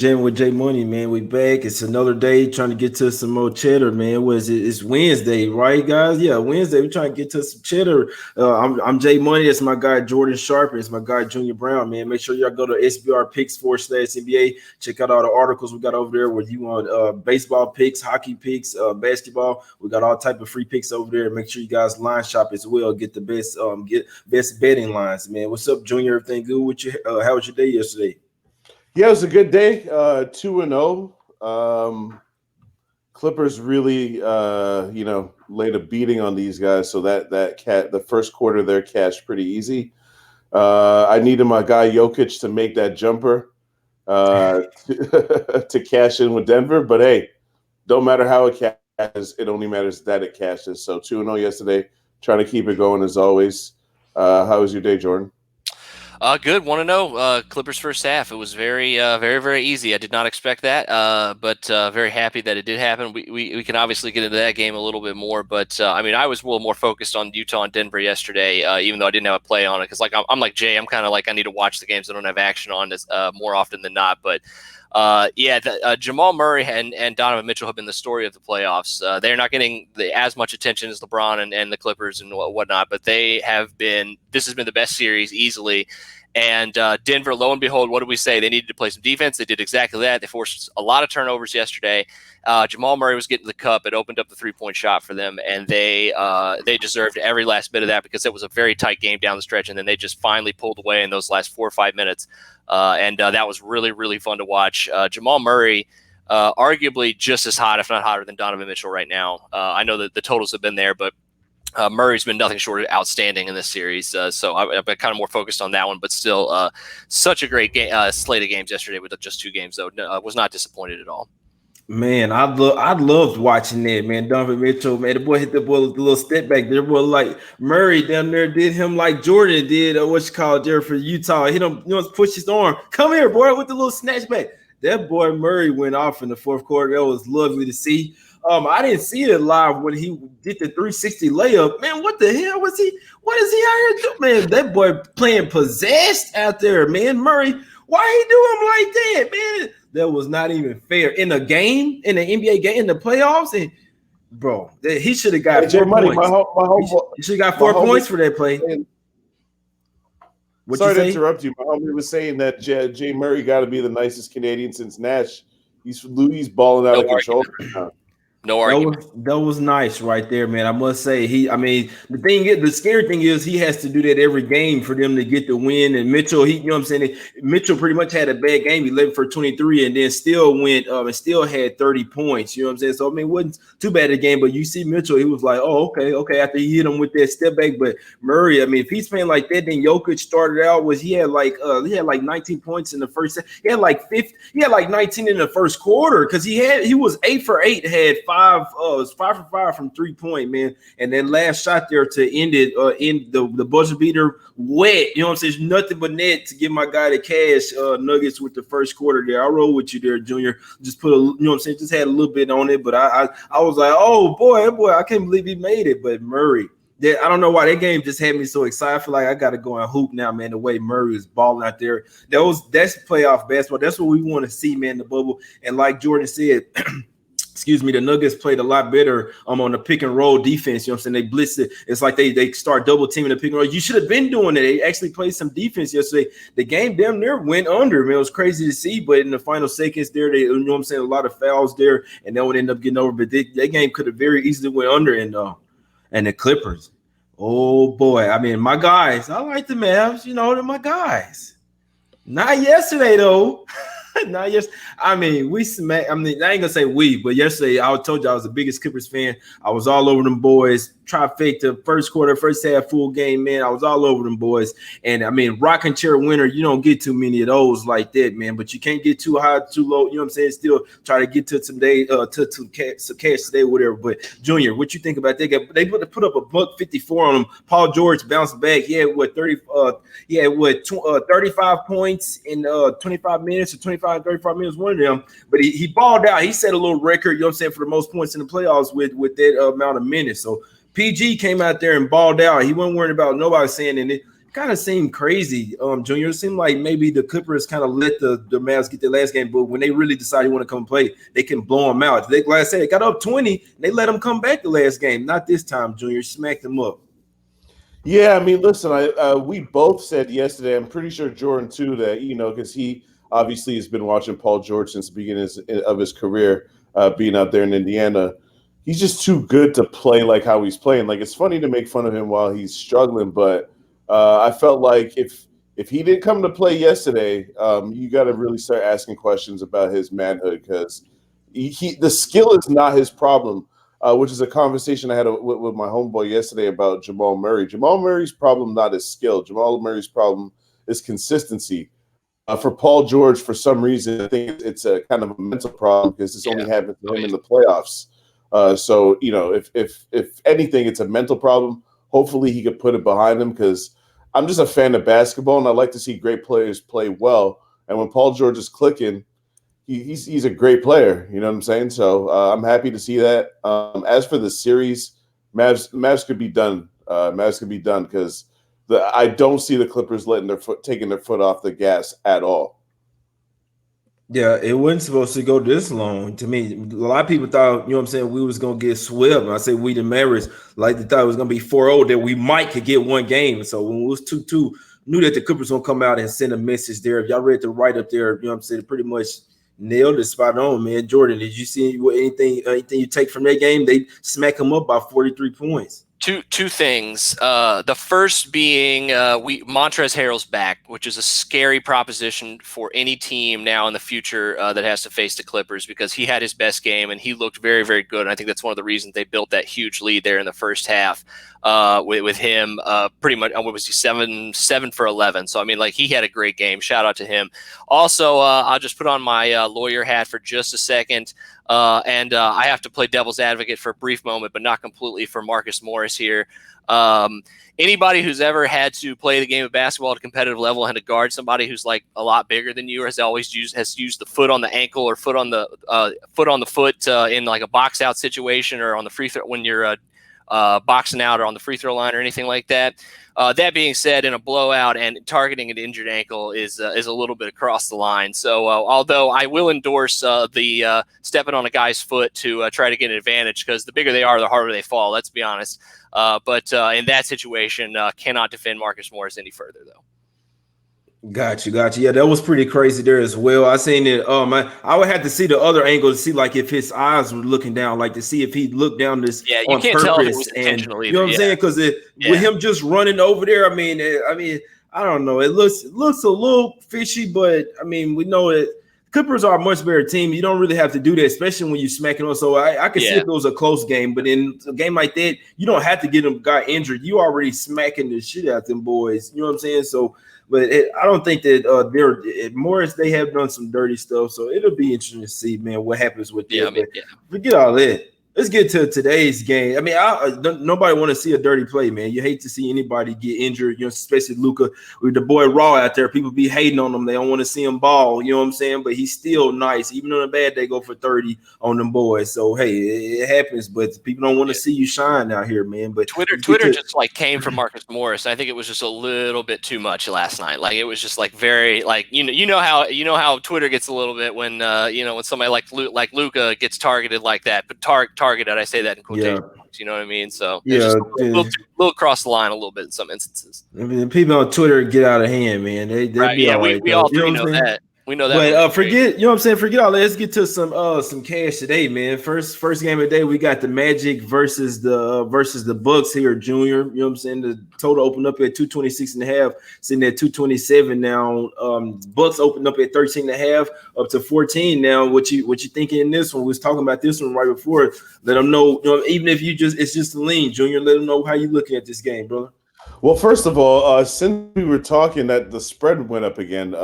Jammin with J Money, man. We back. It's another day trying to get to some more cheddar, man. What is it? It's Wednesday, right, guys? Yeah, Wednesday. We're trying to get to some cheddar. I'm J Money. It's my guy Jordan Sharp. It's my guy Junior Browne, man. Make sure y'all go to SBR Picks / NBA. Check out all the articles we got over there. Where you want baseball picks, hockey picks, basketball. We got all type of free picks over there. Make sure you guys line shop as well. Get the best betting lines, man. What's up, Junior? Everything good with you? How was your day yesterday? Yeah, it was a good day. 2-0. Clippers really, laid a beating on these guys. So the first quarter there cashed pretty easy. I needed my guy Jokic to make that jumper to cash in with Denver. But hey, don't matter how it cashes. It only matters that it cashes. So 2-0 yesterday. Trying to keep it going as always. How was your day, Jordan? Good. Want to know Clippers first half? It was very easy. I did not expect that, but very happy that it did happen. We can obviously get into that game a little bit more, but I was a little more focused on Utah and Denver yesterday, even though I didn't have a play on it because I'm like Jay. I'm kind of like I need to watch the games I don't have action on more often than not, but. Jamal Murray and Donovan Mitchell have been the story of the playoffs. They're not getting as much attention as LeBron and the Clippers and whatnot, but this has been the best series easily. And Denver, lo and behold, what did we say? They needed to play some defense. They did exactly that. They forced a lot of turnovers yesterday. Jamal Murray was getting the cup. It opened up the three-point shot for them, and they deserved every last bit of that because it was a very tight game down the stretch, and then they just finally pulled away in those last 4 or 5 minutes. And that was really, really fun to watch. Jamal Murray, arguably just as hot, if not hotter, than Donovan Mitchell right now. I know that the totals have been there, but Murray's been nothing short of outstanding in this series. So I've been kind of more focused on that one, but still such a great slate of games yesterday with just 2 games, though. I was not disappointed at all. Man, I loved watching that, man. Donovan Mitchell, man, the boy hit the boy with the little step back there. Boy, like Murray down there did him like Jordan did, what you call it there for Utah. Hit him, push his arm. Come here, boy, with the little snatch back. That boy Murray went off in the fourth quarter. That was lovely to see. I didn't see it live when he did the 360 layup. Man, what the hell was he? What is he out here doing? Man, that boy playing possessed out there, man. Murray, why he do him like that, man? That was not even fair. In a game, in the NBA game, in the playoffs, and bro, he should have got 4 points. He should have got 4 points for that play. Sorry to interrupt you. My homie was saying that Jay Murray got to be the nicest Canadian since Nash. He's balling out of control right now. No argument. That was nice right there, man. I must say, the scary thing is he has to do that every game for them to get the win. And Mitchell, Mitchell pretty much had a bad game, 11 for 23, and then still went and still had 30 points. You know what I'm saying? So it wasn't too bad a game. But you see Mitchell, he was like, oh, okay. After he hit him with that step back, but Murray, if he's playing like that, then Jokic started out he had like 19 points in the first. He had like 19 in the first quarter because he was 8 for 8, had 5 for 5 from 3-point, man. And then last shot there to end it, in the buzzer beater wet. You know what I'm saying? There's nothing but net to give my guy the cash Nuggets with the first quarter there. I roll with you there, Junior. Just put just had a little bit on it, but I was like, oh boy, I can't believe he made it. But Murray, I don't know why that game just had me so excited. I feel like I got to go and hoop now, man. The way Murray is balling out there, that's playoff basketball. That's what we want to see, man. The bubble, and like Jordan said. Excuse me, the Nuggets played a lot better on the pick and roll defense. You know what I'm saying? They blitzed it. It's like they start double teaming the pick and roll. You should have been doing it. They actually played some defense yesterday. The game damn near went under. Man, it was crazy to see, but in the final seconds there, you know what I'm saying, a lot of fouls there, and they would end up getting over. But that game could have very easily went under. And the Clippers, oh boy, my guys, I like the Mavs. They're my guys. Not yesterday though. Not yes. We smacked. I ain't gonna say we, but yesterday I told you I was the biggest Clippers fan. I was all over them boys. Trifecta, first quarter, first half, full game, man. I was all over them boys. And rocking chair winner, you don't get too many of those like that, man. But you can't get too high, too low. You know what I'm saying? Still try to get to some day, some cash today, whatever. But Junior, what you think about that? They put up a $154 on them. Paul George bounced back. He had 35 points in 25 minutes or 35 minutes, one of them. But he balled out. He set a little record, you know what I'm saying, for the most points in the playoffs with that amount of minutes. So PG came out there and balled out. He wasn't worried about nobody saying it. kind of seemed crazy, Junior. It seemed like maybe the Clippers kind of let the Mavs get their last game, but when they really decide they want to come play, they can blow them out. They, like I said, they got up 20, and they let them come back the last game. Not this time, Junior. Smacked them up. Yeah, I mean, listen, we both said yesterday, I'm pretty sure Jordan too, that, because he obviously has been watching Paul George since the beginning of his career, being out there in Indiana. He's just too good to play like how he's playing. Like, it's funny to make fun of him while he's struggling, but I felt like if he didn't come to play yesterday, you got to really start asking questions about his manhood, because the skill is not his problem. Which is a conversation I had with my homeboy yesterday about Jamal Murray. Jamal Murray's problem not his skill. Jamal Murray's problem is consistency. For Paul George, for some reason, I think it's a kind of a mental problem, because this only happened to him in the playoffs. So if anything, it's a mental problem. Hopefully, he could put it behind him, because I'm just a fan of basketball, and I like to see great players play well. And when Paul George is clicking, he's a great player, you know what I'm saying? So I'm happy to see that. As for the series, Mavs could be done. Mavs could be done, because I don't see the Clippers taking their foot off the gas at all. Yeah, it wasn't supposed to go this long. To me, a lot of people thought, you know what I'm saying, we was gonna get swept. And I say we the Mavericks, like they thought it was gonna be 4-0, that we might could get one game. So when it was 2-2, knew that the Clippers gonna come out and send a message there. If y'all read the write up there, you know what I'm saying, pretty much nailed it spot on, man. Jordan, did you see anything you take from that game? They smack them up by 43 points. Two things. The first being Montrezl Harrell's back, which is a scary proposition for any team now in the future that has to face the Clippers, because he had his best game and he looked very, very good. And I think that's one of the reasons they built that huge lead there in the first half with him. Pretty much, what was he, 7 for 11? So I mean, like, he had a great game. Shout out to him. Also, I'll just put on my lawyer hat for just a second. And I have to play devil's advocate for a brief moment, but not completely, for Marcus Morris here. Anybody who's ever had to play the game of basketball at a competitive level and had to guard somebody who's like a lot bigger than you, or has used the foot on the ankle or foot on the foot in like a box out situation, or on the free throw when you're boxing out, or on the free throw line, or anything like that. That being said, in a blowout, and targeting an injured ankle is a little bit across the line. So although I will endorse the stepping on a guy's foot to try to get an advantage, because the bigger they are, the harder they fall. Let's be honest. But in that situation, cannot defend Marcus Morris any further, though. Got you. Yeah, that was pretty crazy there as well. I seen it. I would have to see the other angle to see, like, if his eyes were looking down, like to see if he looked down this you on can't purpose. tell if it was and intentional you know what I'm saying? Because with him just running over there, I mean, I don't know. It looks a little fishy, but I mean, we know it. Clippers are a much better team. You don't really have to do that, especially when you're smacking on. So I can see if it was a close game, but in a game like that, you don't have to get them guy injured. You already smacking the shit out them boys. You know what I'm saying? So, but I don't think that Morris, they have done some dirty stuff. So it'll be interesting to see, man, what happens with that. Forget all that. Let's get to today's game. I mean, nobody want to see a dirty play, man. You hate to see anybody get injured, you know, especially Luka with the boy Raw out there. People be hating on him. They don't want to see him ball, you know what I'm saying? But he's still nice. Even on a bad day, go for 30 on them boys. So, hey, it happens, but people don't want to see you shine out here, man. But Twitter just like came from Marcus Morris. I think it was just a little bit too much last night. Like, it was just like very, like, you know how Twitter gets a little bit when when somebody like Luka gets targeted like that, but targeted. I say that in quotation marks, you know what I mean? So it's just a little across the line a little bit in some instances. I mean, people on Twitter get out of hand, man. They be all right. We all three know that. We know that. But forget, you know what I'm saying? Forget all that. Let's get to some cash today, man. First game of the day, we got the Magic versus the Bucks here, Junior. You know what I'm saying? The total opened up at 226.5, sitting at 227 now. Bucks opened up at 13.5, up to 14 now. What you thinking in this one? We was talking about this one right before. Let them know, even if it's just a lean, Junior. Let them know how you looking at this game, brother. Well, first of all, since we were talking that the spread went up again,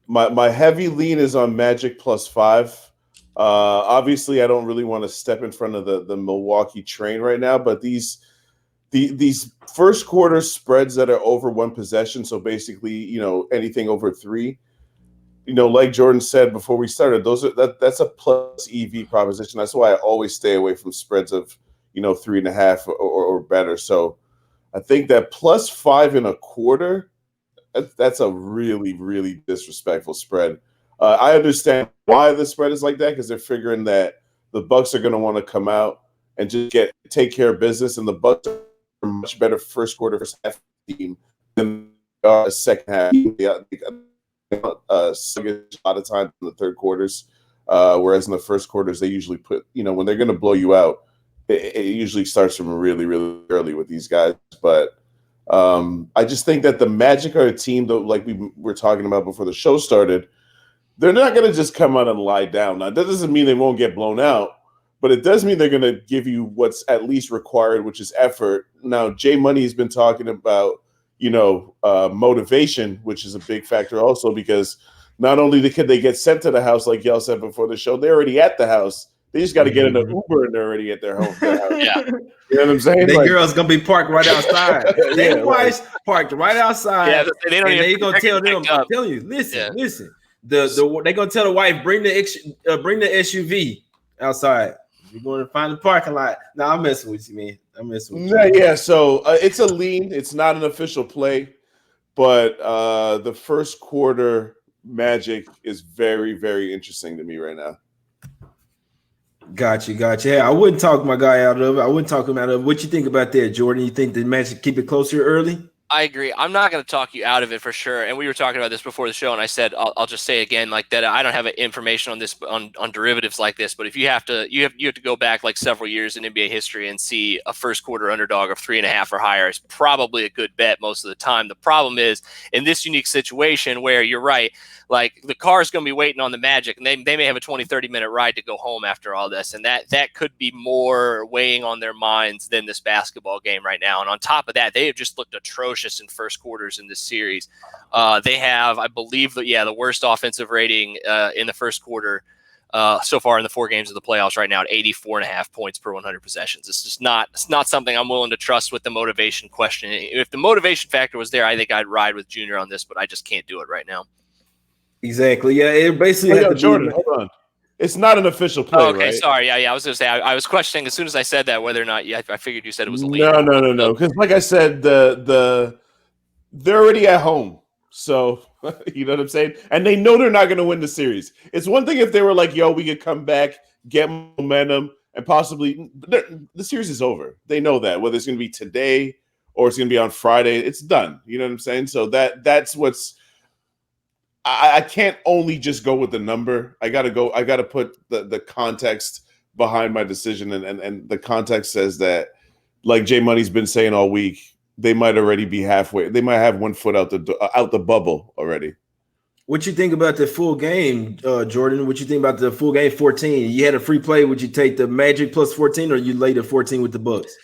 my heavy lean is on Magic +5. Obviously, I don't really want to step in front of the Milwaukee train right now, but these first quarter spreads that are over one possession, so basically, anything over 3, like Jordan said before we started, that's a plus EV proposition. That's why I always stay away from spreads of 3.5 or better. So I think that plus 5.25. That's a really, really disrespectful spread. I understand why the spread is like that because they're figuring that the Bucks are going to want to come out and just take care of business, and the Bucks are a much better first quarter, first half team than they are a second half. Sluggish a lot of times in the third quarters, whereas in the first quarters they usually put, when they're going to blow you out, it usually starts from really, really early with these guys, but. I just think that the Magic are a team, though, like we were talking about before the show started, they're not going to just come out and lie down. Now, that doesn't mean they won't get blown out, but it does mean they're going to give you what's at least required, which is effort. Now, Jay Money has been talking about, motivation, which is a big factor also because not only could they get sent to the house, like y'all said before the show, they're already at the house. They just got to get in an Uber and they're already at their home. Yeah. You know what I'm saying? That girl's gonna be parked right outside. They wives parked right outside. Yeah, they don't. And they gonna tell them. I'm telling you, listen. They gonna tell the wife bring the SUV outside. You're going to find the parking lot. No, I'm messing with you, man. I'm messing with you. Yeah. So it's a lean. It's not an official play, but the first quarter Magic is very, very interesting to me right now. Gotcha. Yeah, I wouldn't talk my guy out of it. I wouldn't talk him out of it. What you think about that, Jordan? You think the Magic keep it closer early? I agree. I'm not going to talk you out of it for sure. And we were talking about this before the show, and I said I'll just say again like that. I don't have information on this on derivatives like this, but if you have to go back like several years in NBA history and see a first quarter underdog of 3.5 or higher, it's probably a good bet most of the time. The problem is in this unique situation where you're right, like the car is going to be waiting on the Magic, and they may have a 20-30 minute ride to go home after all this, and that could be more weighing on their minds than this basketball game right now. And on top of that, they have just looked atrocious in first quarters in this series. They have, I believe, the worst offensive rating in the first quarter so far in the 4 games of the playoffs right now at 84.5 points per 100 possessions. It's just not something I'm willing to trust with the motivation question. If the motivation factor was there, I think I'd ride with Junior on this, but I just can't do it right now. Exactly. Yeah, it basically Jordan, hold on. It's not an official play, okay, right? Sorry. Yeah. I was going to say I was questioning as soon as I said that whether or not. Yeah, I figured you said it was a lead. No. Because like I said, they're already at home, so you know what I'm saying. And they know they're not going to win the series. It's one thing if they were like, "Yo, we could come back, get momentum, and possibly." The series is over. They know that whether it's going to be today or it's going to be on Friday, it's done. You know what I'm saying? So that's what's. I can't only just go with the number. I got to put the context behind my decision. And the context says that, like Jay Money's been saying all week, they might already be halfway. They might have one foot out the bubble already. What you think about the full game, Jordan? What you think about the full game 14? You had a free play. Would you take the Magic plus 14 or you lay the 14 with the Bucks?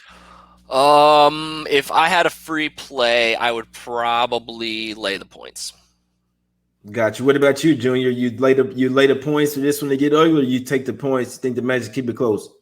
If I had a free play, I would probably lay the points. Got you. What about you, Junior? You lay the points for this one to get ugly, or you take the points? Think the Magic keep it close?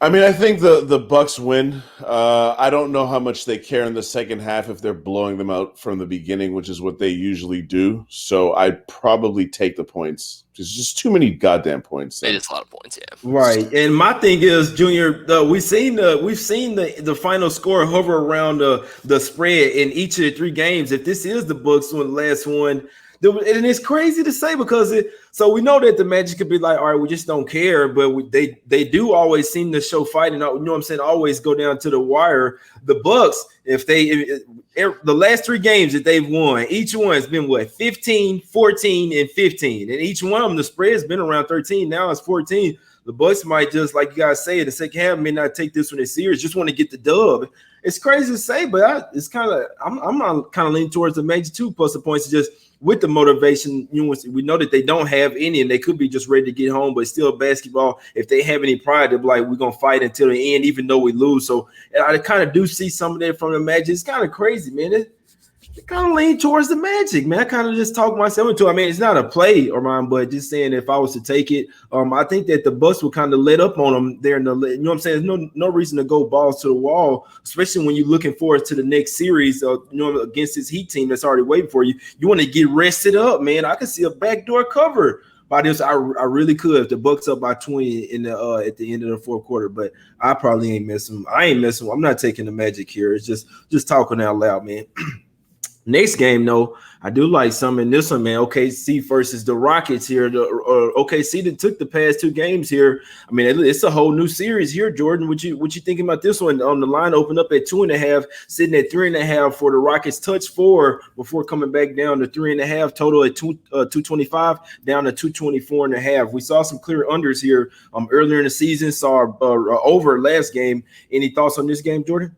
I mean, I think the Bucks win. I don't know how much they care in the second half if they're blowing them out from the beginning, which is what they usually do. So I'd probably take the points. There's just too many goddamn points. It is a lot of points, yeah. Right. And my thing is, Junior, we've seen the final score hover around the spread in each of the 3 games. If this is the Bucks one, the last one. And it's crazy to say because so we know that the Magic could be like, all right, we just don't care, but they do always seem to show fight, and you know what I'm saying, always go down to the wire. The Bucks, the last 3 games that they've won, each one has been 15, 14, and 15, and each one of them the spread's been around 13. Now it's 14. The Bucks might just, like you guys say, the second half may not take this one as serious, just want to get the dub. It's crazy to say, but it's kind of I'm kind of leaning towards the Magic too, plus the points just. With the motivation, we know that they don't have any, and they could be just ready to get home. But still, basketball, if they have any pride, they're like, we're gonna fight until the end, even though we lose. So I kind of do see some of that from the Magic. It's kind of crazy, man. It kind of lean towards the Magic, man. I kind of just talk myself into it. I mean, it's not a play or mine, but just saying if I was to take it, I think that the Bucks would kind of let up on them there in the, you know what I'm saying? There's no reason to go balls to the wall, especially when you're looking forward to the next series, against this Heat team that's already waiting for you. You want to get rested up, man. I can see a backdoor cover by this. I really could if the Bucks up by 20 in the at the end of the fourth quarter, but I probably ain't missing. I ain't missing. I'm not taking the Magic here. It's just talking out loud, man. Next game, though, I do like some in this one, man. OKC versus the Rockets here. The OKC that took the past two games here. I mean, it's a whole new series here, Jordan. What you thinking about this one? On the line opened up at 2.5, sitting at 3.5 for the Rockets. Touch 4 before coming back down to 3.5. Total at 225 down to 224.5. We saw some clear unders here earlier in the season. Saw over last game. Any thoughts on this game, Jordan?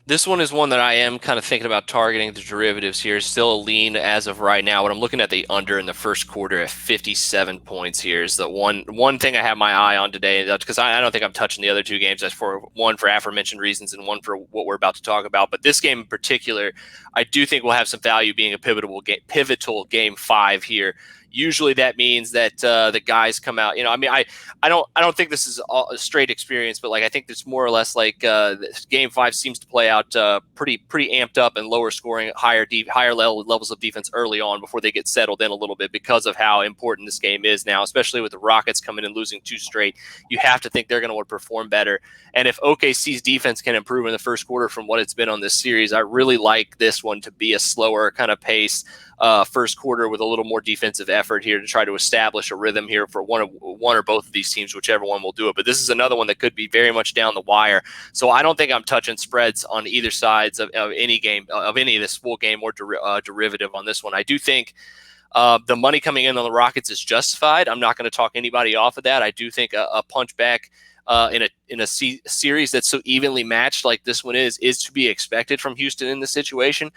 This one is one that I am kind of thinking about targeting the derivatives here. Still a lean as of right now, but I'm looking at the under in the first quarter at 57 points here. Is the one thing I have my eye on today, because I don't think I'm touching the other two games. That's for aforementioned reasons and one for what we're about to talk about. But this game in particular, I do think will have some value being a pivotal game 5 here. Usually that means that the guys come out. I mean, I don't think this is a straight experience, but like I think it's more or less like game 5 seems to play out pretty amped up and lower scoring, higher levels of defense early on before they get settled in a little bit because of how important this game is now, especially with the Rockets coming and losing 2 straight. You have to think they're going to want to perform better. And if OKC's defense can improve in the first quarter from what it's been on this series, I really like this one to be a slower kind of pace first quarter with a little more defensive effort here to try to establish a rhythm here for one or both of these teams, whichever one will do it. But this is another one that could be very much down the wire. So I don't think I'm touching spreads on either sides of any game, of any of this full game or derivative on this one. I do think the money coming in on the Rockets is justified. I'm not going to talk anybody off of that. I do think a punch back in a series that's so evenly matched like this one is to be expected from Houston in this situation.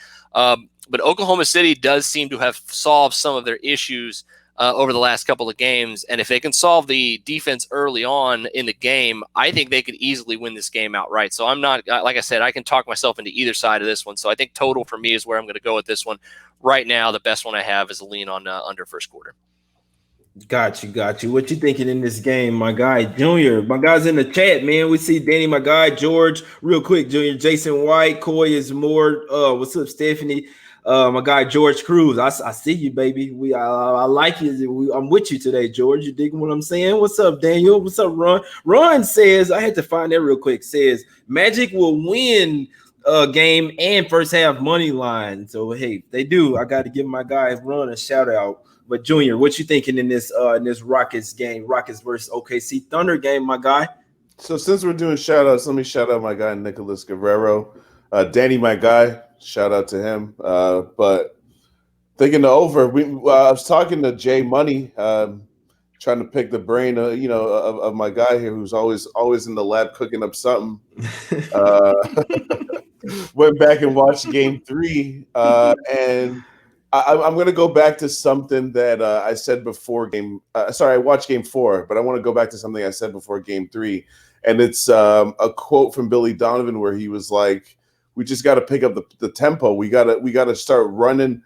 But Oklahoma City does seem to have solved some of their issues over the last couple of games. And if they can solve the defense early on in the game, I think they could easily win this game outright. So I'm not, like I said, I can talk myself into either side of this one. So I think total for me is where I'm going to go with this one. Right now, the best one I have is a lean on under first quarter. Got you. What you thinking in this game, my guy Junior? My guy's in the chat, man. We see Danny, my guy George, real quick. Junior, Jason White, Coy is more. What's up, Stephanie? My guy George Cruz. I see you, baby. I like you. I'm with you today, George. You digging what I'm saying? What's up, Daniel? What's up, Ron? Ron says I had to find that real quick. Says Magic will win game and first half money line. So hey, they do. I got to give my guy Ron a shout out. But Junior, what you thinking in this Rockets game, Rockets versus OKC Thunder game, my guy? So since we're doing shout outs, let me shout out my guy Nicholas Guerrero, Danny, my guy. Shout out to him. But thinking the over, I was talking to Jay Money, trying to pick the brain, of my guy here who's always in the lab cooking up something. Went back and watched Game 3, and I'm going to go back to something that I said before I watched Game 4, but I want to go back to something I said before Game 3, and it's a quote from Billy Donovan where he was like, "We just got to pick up the tempo. We got to start running,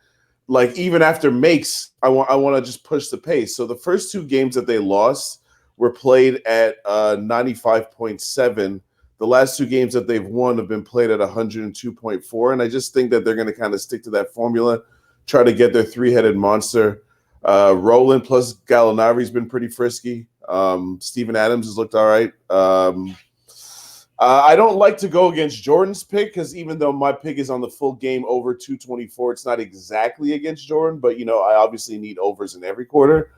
like even after makes. I want to just push the pace." So the first 2 games that they lost were played at 95.7. The last 2 games that they've won have been played at 102.4, and I just think that they're going to kind of stick to that formula. Try to get their 3-headed monster rolling. Plus, Gallinari's been pretty frisky. Steven Adams has looked all right. I don't like to go against Jordan's pick because even though my pick is on the full game over 224, it's not exactly against Jordan. But, I obviously need overs in every quarter.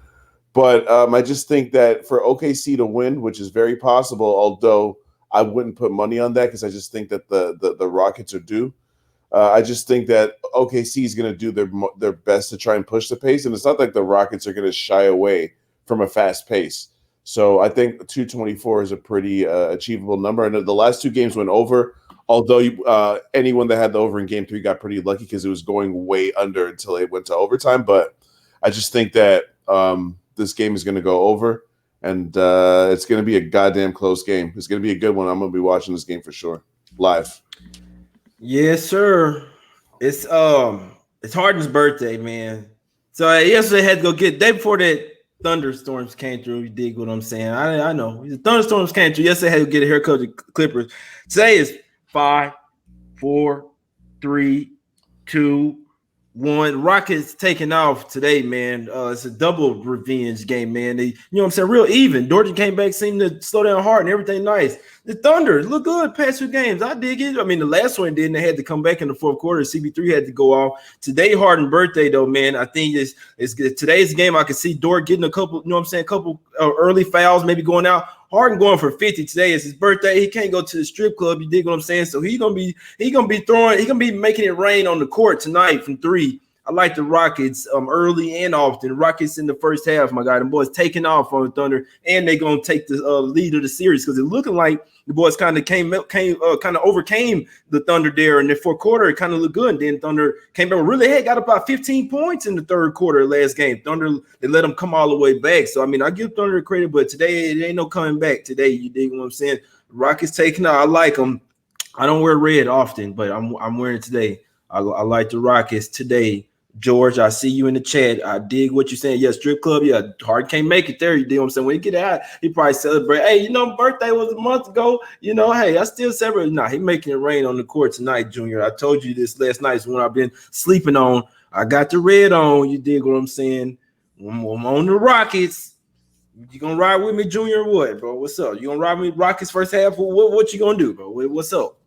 But I just think that for OKC to win, which is very possible, although I wouldn't put money on that because I just think that the Rockets are due. I just think that OKC is going to do their best to try and push the pace, and it's not like the Rockets are going to shy away from a fast pace. So I think 224 is a pretty achievable number. And the last 2 games went over, although anyone that had the over in Game 3 got pretty lucky because it was going way under until it went to overtime. But I just think that this game is going to go over, and it's going to be a goddamn close game. It's going to be a good one. I'm going to be watching this game for sure, live. Yes, sir. It's Harden's birthday, man. So yesterday I had to go get day before that thunderstorms came through. You dig what I'm saying? I know the thunderstorms came through. Yesterday I had to get a haircut at the Clippers. Today is 5, 4, 3, 2, One Rockets taking off today, man. It's a double revenge game, man. They, you know what I'm saying, real even. Georgia came back, seemed to slow down hard and everything nice. The Thunder look good past 2 games. I dig it. I mean, the last one didn't. They had to come back in the fourth quarter. CB3 had to go off. Today, Harden birthday though, man. I think it's good. Today's game. I can see Dort getting a couple. You know what I'm saying? A couple early fouls, maybe going out. Harden going for 50 today. Is his birthday. He can't go to the strip club. You dig what I'm saying? So he's gonna be making it rain on the court tonight from 3. I like the Rockets early and often. Rockets in the first half, my guy. The boys taking off on the Thunder, and they're gonna take the lead of the series because it's looking like the boys kind of overcame the Thunder there in the fourth quarter. It kind of looked good. And then Thunder came back really had got about 15 points in the third quarter last game. Thunder, they let them come all the way back. So I mean, I give Thunder credit, but today it ain't no coming back. Today, you dig what I'm saying? Rockets taking out. I like them. I don't wear red often, but I'm wearing it today. I like the Rockets today. George, I see you in the chat. I dig what you're saying. Yeah, strip club. Yeah, Hard can't make it there. You dig what I'm saying? When he get out, he probably celebrate. Hey, birthday was a month ago. Hey, I still celebrate. Nah, he making it rain on the court tonight, Junior. I told you this last night is when I've been sleeping on. I got the red on. You dig what I'm saying? I'm on the Rockets. You gonna ride with me, Junior, or what, bro? What's up? You gonna ride with me Rockets first half? What you gonna do, bro? What's up?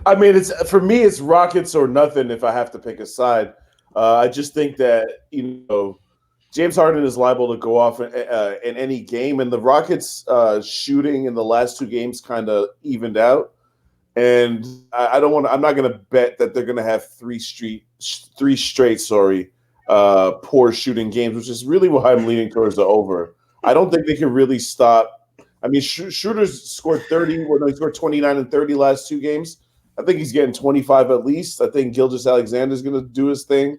I mean, for me, it's Rockets or nothing if I have to pick a side. I just think that, James Harden is liable to go off in any game, and the Rockets shooting in the last 2 games kind of evened out. And I'm not going to bet that they're going to have three straight, poor shooting games, which is really why I'm leaning towards the over. I don't think they can really stop. I mean, shooters scored 30, he scored 29 and 30 last 2 games. I think he's getting 25 at least. I think Gilgeous-Alexander is going to do his thing.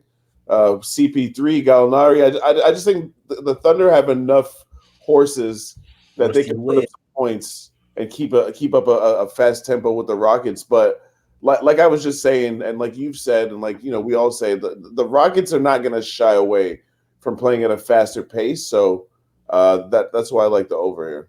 CP3, Gallinari. I just think the Thunder have enough horses that they can put up some points and keep up a fast tempo with the Rockets. But like I was just saying, and like you've said, and like we all say, the Rockets are not going to shy away from playing at a faster pace. So that's why I like the over here.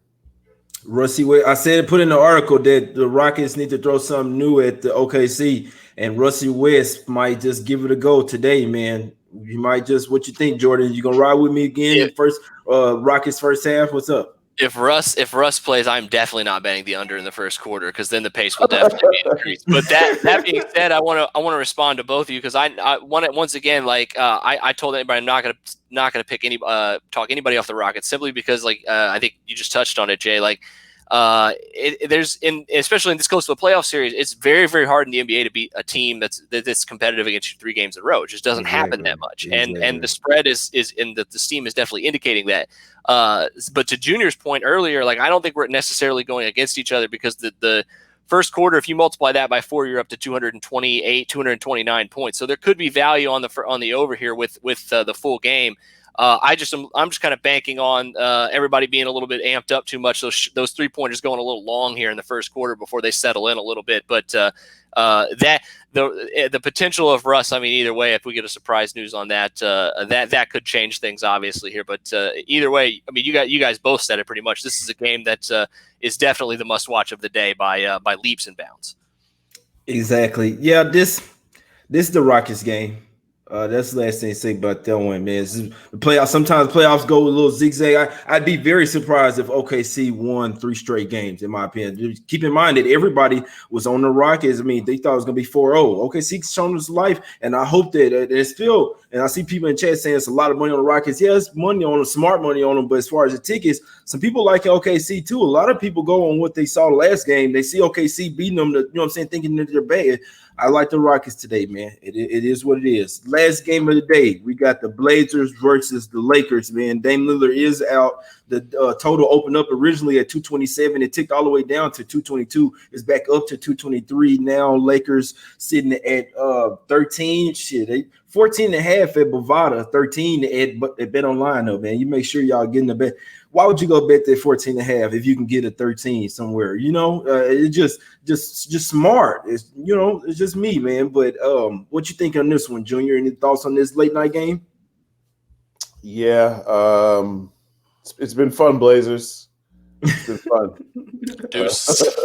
Rusty, I said put in the article that the Rockets need to throw something new at the OKC, and Rusty West might just give it a go today, man. You might just, what you think, Jordan? You gonna ride with me again? First, Rockets first half. What's up? If Russ plays, I'm definitely not betting the under in the first quarter because then the pace will definitely be increased. But that being said, I want to respond to both of you because I want to once again, like I told everybody I'm not gonna pick talk anybody off the Rockets simply because I think you just touched on it, Jay. Especially in this close to a playoff series, it's very, very hard in the NBA to beat a team that's competitive against you 3 games in a row. It just doesn't happen that much. Exactly. And the spread is in the steam is definitely indicating that. But to Junior's point earlier, I don't think we're necessarily going against each other because the first quarter, if you multiply that by 4, you're up to 228, 229 points. So there could be value on the over here with the full game. I'm just kind of banking on everybody being a little bit amped up too much. Those 3-pointers going a little long here in the first quarter before they settle in a little bit. But the potential of Russ, I mean, either way, if we get a surprise news on that, that could change things obviously here. But either way, I mean, you guys both said it pretty much. This is a game that is definitely the must watch of the day by leaps and bounds. Exactly. Yeah. This is the Rockets game. That's the last thing to say about that one, man. The playoffs. Sometimes playoffs go a little zigzag. I'd be very surprised if OKC won 3 straight games, in my opinion. Just keep in mind that everybody was on the Rockets. I mean, they thought it was going to be 4-0. OKC's shown us life, and I hope that it's still. And I see people in chat saying it's a lot of money on the Rockets. Yeah, it's money on them, smart money on them. But as far as the tickets, some people like OKC too. A lot of people go on what they saw the last game. They see OKC beating them. You know what I'm saying? Thinking that they're bad. I like the Rockets today, man. It is what it is. Last game of the day, we got the Blazers versus the Lakers, man. Dame Lillard is out. The total opened up originally at 227. It ticked all the way down to 222. It's back up to 223 now. Lakers sitting at 13. 14 and a half at Bovada, 13 at Bet Online, though, man. You make sure y'all getting the bet. Why would you go bet that 14 and a half if you can get a 13 somewhere? It's just smart. It's it's just me, man. But what you think on this one, Junior? Any thoughts on this late night game? Yeah, it's been fun, Blazers. It's been fun. Deuces.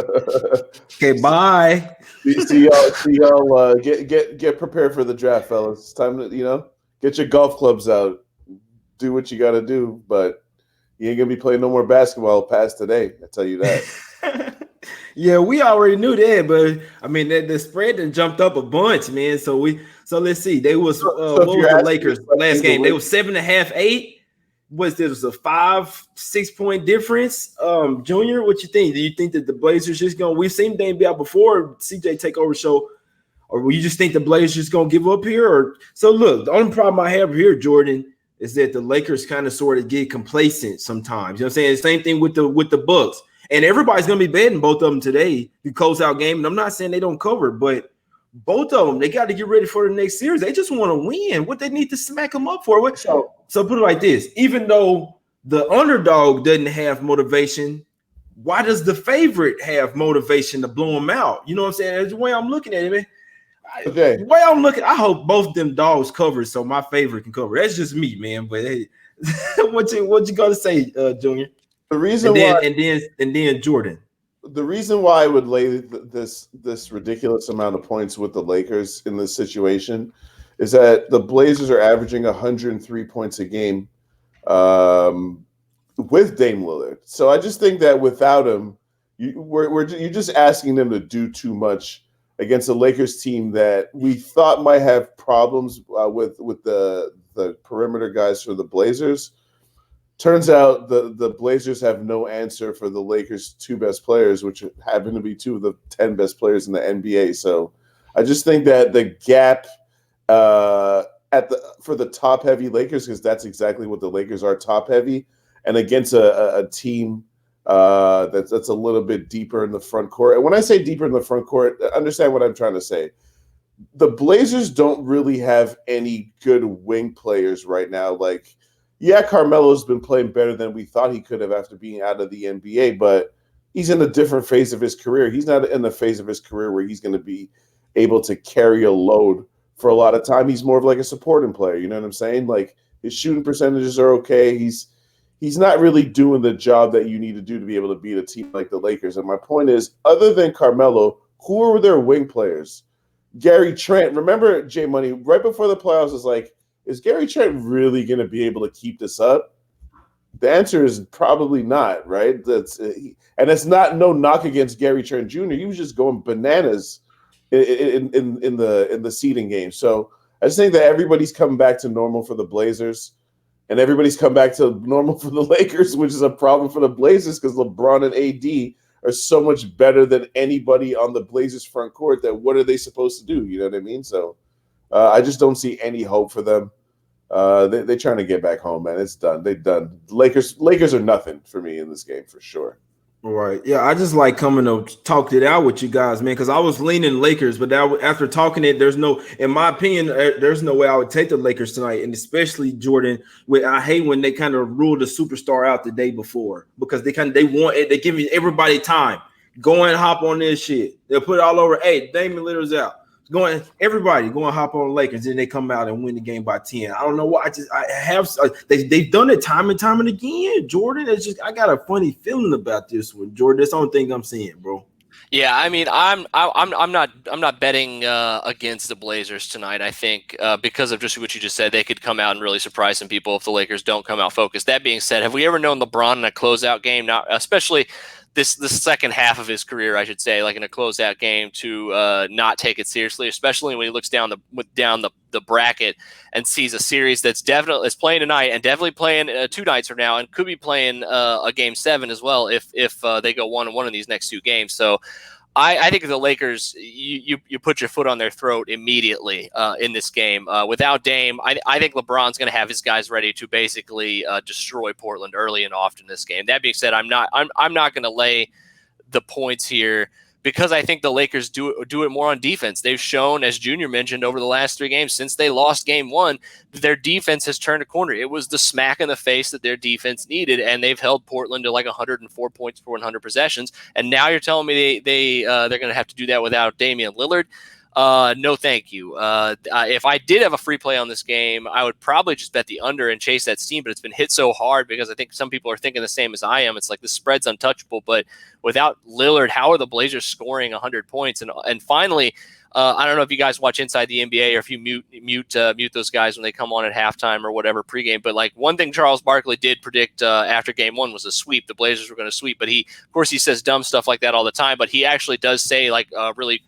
Okay, bye. See y'all. Get prepared for the draft, fellas. It's time to get your golf clubs out. Do what you got to do, but you ain't gonna be playing no more basketball past today. I tell you that. Yeah, we already knew that, but I mean the spread then jumped up a bunch, man. So let's see. They was So if what was you're the asking me Lakers if I last think the game? They Lakers, was 7.5, 8. Was a 5-6 point difference? Junior, what you think? Do you think that the Blazers just gonna? We've seen Dame be out before. CJ take over, so or will you just think the Blazers just gonna give up here? Or so look, the only problem I have here, Jordan, is that the Lakers kind of sort of get complacent sometimes. You know what I'm saying? Same thing with the Bucks. And everybody's gonna be betting both of them today. The closeout game. And I'm not saying they don't cover, but both of them, they got to get ready for the next series. They just want to win. What they need to smack them up for? What? So put it like this: even though the underdog doesn't have motivation, why does the favorite have motivation to blow them out? You know what I'm saying? That's the way I'm looking at it, man. okay. The way I'm looking, I hope both them dogs cover so my favorite can cover. That's just me, man. But hey, what you gonna say, Junior? The reason why And then Jordan. the reason why I would lay this ridiculous amount of points with the Lakers in this situation is that the Blazers are averaging 103 points a game with Dame Lillard. So I just think that without him, you're just asking them to do too much against a Lakers team that we thought might have problems with the perimeter guys for the Blazers. Turns out the Blazers have no answer for the Lakers' two best players, which happen to be two of the 10 best players in the NBA. So I just think that the gap for the top heavy Lakers, because that's exactly what the Lakers are, top heavy, and against a team that's a little bit deeper in the front court. And when I say deeper in the front court, understand what I'm trying to say. The Blazers don't really have any good wing players right now. Like, yeah, Carmelo's been playing better than we thought he could have after being out of the NBA, but he's in a different phase of his career. He's not in the phase of his career where he's going to be able to carry a load for a lot of time. He's more of like a supporting player. You know what I'm saying? Like, his shooting percentages are okay. He's not really doing the job that you need to do to be able to beat a team like the Lakers. And my point is, other than Carmelo, who are their wing players? Gary Trent. Remember, J Money, right before the playoffs was like, is Gary Trent really going to be able to keep this up? The answer is probably not, right? And it's not no knock against Gary Trent Jr. He was just going bananas in the seeding game. So I just think that everybody's coming back to normal for the Blazers, and everybody's come back to normal for the Lakers, which is a problem for the Blazers because LeBron and AD are so much better than anybody on the Blazers front court. That what are they supposed to do? You know what I mean? So I just don't see any hope for them. They're trying to get back home, man. It's done. They're done. Lakers are nothing for me in this game for sure. Right. Yeah, I just like coming to talk it out with you guys, man, because I was leaning Lakers, but after talking it, in my opinion, there's no way I would take the Lakers tonight, and especially Jordan. I hate when they kind of rule the superstar out the day before because they give everybody time. Go and hop on this shit. They'll put it all over. Hey, Damian Lillard's out. Everybody go and hop on the Lakers, and they come out and win the game by 10. I don't know why. They've done it time and time and again, Jordan. It's just I got a funny feeling about this one, Jordan. That's the only thing I'm seeing, bro. Yeah, I mean, I'm not betting against the Blazers tonight. I think because of just what you just said, they could come out and really surprise some people if the Lakers don't come out focused. That being said, have we ever known LeBron in a closeout game, not especially the second half of his career, I should say, like in a closeout game, to not take it seriously, especially when he looks down the bracket and sees a series that's playing tonight and definitely playing 2 nights from now and could be playing a game 7 as well if they go 1-1 in these next 2 games. So I think the Lakers, you put your foot on their throat immediately in this game. Without Dame, I think LeBron's going to have his guys ready to basically destroy Portland early and often in this game. That being said, I'm not going to lay the points here because I think the Lakers do it more on defense. They've shown, as Junior mentioned, over the last 3 games since they lost game 1, their defense has turned a corner. It was the smack in the face that their defense needed, and they've held Portland to like 104 points per 100 possessions. And now you're telling me they're going to have to do that without Damian Lillard. No, thank you. If I did have a free play on this game, I would probably just bet the under and chase that steam, but it's been hit so hard because I think some people are thinking the same as I am. It's like the spread's untouchable, but without Lillard, how are the Blazers scoring 100 points? And finally, I don't know if you guys watch Inside the NBA or if you mute those guys when they come on at halftime or whatever pregame. But like one thing Charles Barkley did predict after game one was a sweep. The Blazers were going to sweep, but of course, he says dumb stuff like that all the time. But he actually does say like really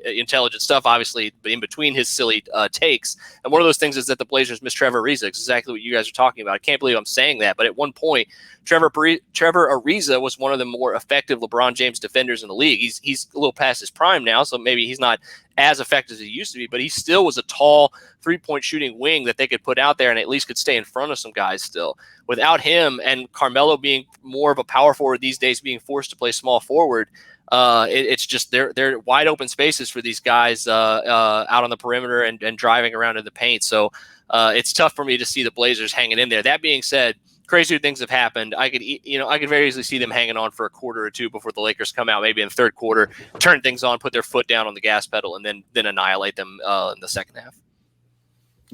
intelligent stuff, obviously, in between his silly takes. And one of those things is that the Blazers miss Trevor Ariza. It's exactly what you guys are talking about. I can't believe I'm saying that, but at one point, Trevor Ariza was one of the more effective LeBron James defenders in the league. He's a little past his prime now, so maybe he's not as effective as he used to be, but he still was a tall three-point shooting wing that they could put out there and at least could stay in front of some guys still. Without him and Carmelo being more of a power forward these days, being forced to play small forward, it's just they're wide open spaces for these guys out on the perimeter and driving around in the paint. So it's tough for me to see the Blazers hanging in there. That being said, crazier things have happened. I could very easily see them hanging on for a quarter or two before the Lakers come out, maybe in the third quarter, turn things on, put their foot down on the gas pedal, and then annihilate them in the second half.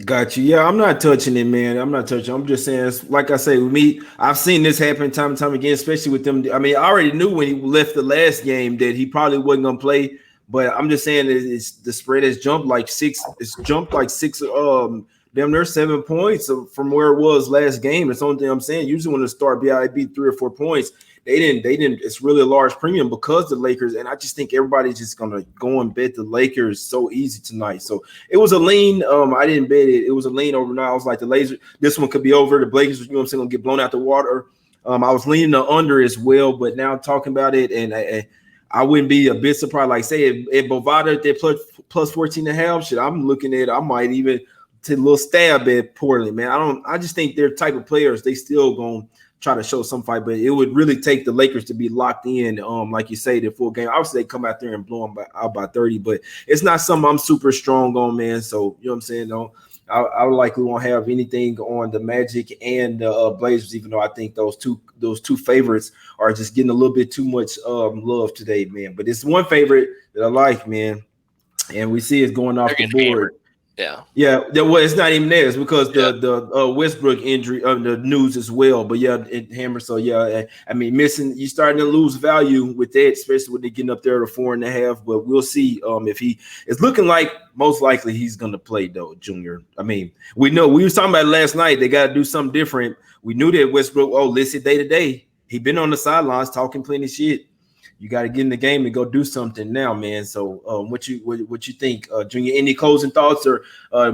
Got you. Yeah, I'm not touching it, man. I'm not touching. I'm just saying, like I say, with me, I've seen this happen time and time again, especially with them. I mean, I already knew when he left the last game that he probably wasn't gonna play. But I'm just saying, the spread has jumped like six. It's jumped like six. Damn near 7 points from where it was last game. That's the only thing I'm saying. Usually when the start BIB 3 or 4 points, they didn't. It's really a large premium because the Lakers, and I just think everybody's just gonna go and bet the Lakers so easy tonight. So it was a lean. I didn't bet it. It was a lean overnight. I was like this one could be over. The Blazers, you know what I'm saying, gonna get blown out the water. I was leaning the under as well, but now talking about it, and I wouldn't be a bit surprised. Like say if Bovada they're plus 14.5, shit, I'm looking at. I might even to a little stab at Portland, man. I just think they're type of players. They still gonna try to show some fight, but it would really take the Lakers to be locked in, like you say, the full game. Obviously, they come out there and blow them out by 30, but it's not something I'm super strong on, man. So you know what I'm saying? I likely won't have anything on the Magic and the Blazers, even though I think those two favorites are just getting a little bit too much love today, man. But it's one favorite that I like, man, and we see it's going off the board. Yeah. Well, it's not even there. It's because the Westbrook injury, the news as well. But yeah, it hammers. So yeah, I mean, you're starting to lose value with that, especially when they're getting up there to 4.5. But we'll see if he is looking like most likely he's going to play though, Junior. I mean, we were talking about it last night. They got to do something different. We knew that Westbrook, listed day to day. He been on the sidelines talking plenty of shit. You got to get in the game and go do something now, man. So, what you think, Junior? Any closing thoughts, or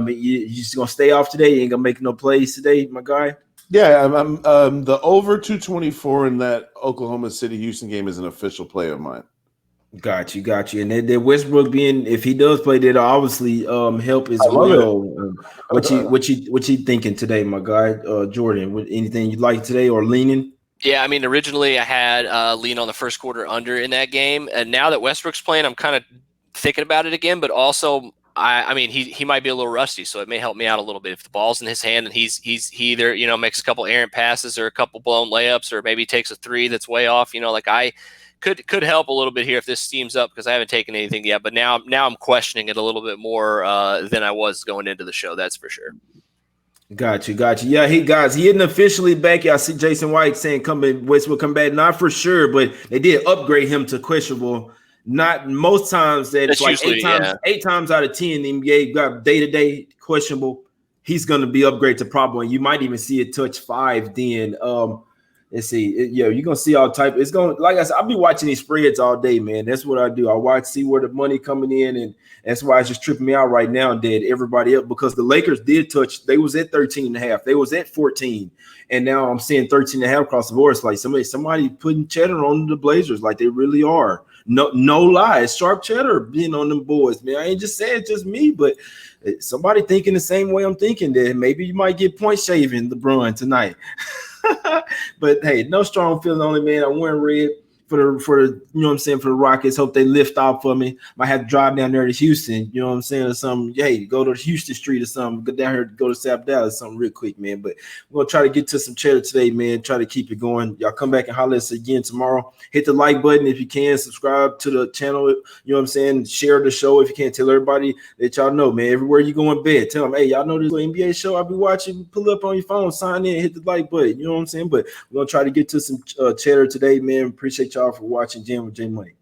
you just gonna stay off today? You ain't gonna make no plays today, my guy? Yeah, I'm the over 224 in that Oklahoma City Houston game is an official play of mine. Got you. And then Westbrook being, if he does play, that'll obviously help as well. What you thinking today, my guy, Jordan? Anything you like today or leaning? Yeah, I mean, originally I had lean on the first quarter under in that game, and now that Westbrook's playing, I'm kind of thinking about it again. But also, I mean, he might be a little rusty, so it may help me out a little bit if the ball's in his hand and he either makes a couple errant passes or a couple blown layups, or maybe takes a three that's way off. Like I could help a little bit here if this steams up, because I haven't taken anything yet. But now I'm questioning it a little bit more than I was going into the show. That's for sure. Got you. Yeah, he isn't officially back. I see Jason White saying Westbrook come back. Not for sure, but they did upgrade him to questionable. Not most times that it's like usually, 8 times out of 10 the NBA got day-to-day questionable. He's gonna be upgraded to probable, and you might even see it touch 5 then. Let's see. You're gonna see all type. It's gonna, like I said, I'll be watching these spreads all day, man. That's what I do. I see where the money coming in, and that's why it's just tripping me out right now, Dad. Everybody up, because the Lakers did touch. They was at 13.5. They was at 14, and now I'm seeing 13.5 across the board. It's like somebody putting cheddar on the Blazers, like they really are. No lie, it's sharp cheddar being on them boys, man. I ain't just saying it's just me, but somebody thinking the same way I'm thinking, that maybe you might get point shaving LeBron tonight. But hey, no strong feeling on it, man. I'm wearing red. for you know what I'm saying, for the Rockets. Hope they lift off for me. Might have to drive down there to Houston, you know what I'm saying, or something. Hey, go to Houston Street or something. Go down here, go to South Dallas, something real quick, man. But we're gonna try to get to some cheddar today, man. Try to keep it going. Y'all come back and holler at us again tomorrow. Hit the like button if you can. Subscribe to the channel. You know what I'm saying. Share the show if you can. Tell everybody that y'all know, man. Everywhere you go in bed, tell them, hey, y'all know this NBA show I'll be watching. Pull up on your phone, sign in, hit the like button. You know what I'm saying. But we're gonna try to get to some cheddar today, man. Appreciate y'all for watching Jam with J Money.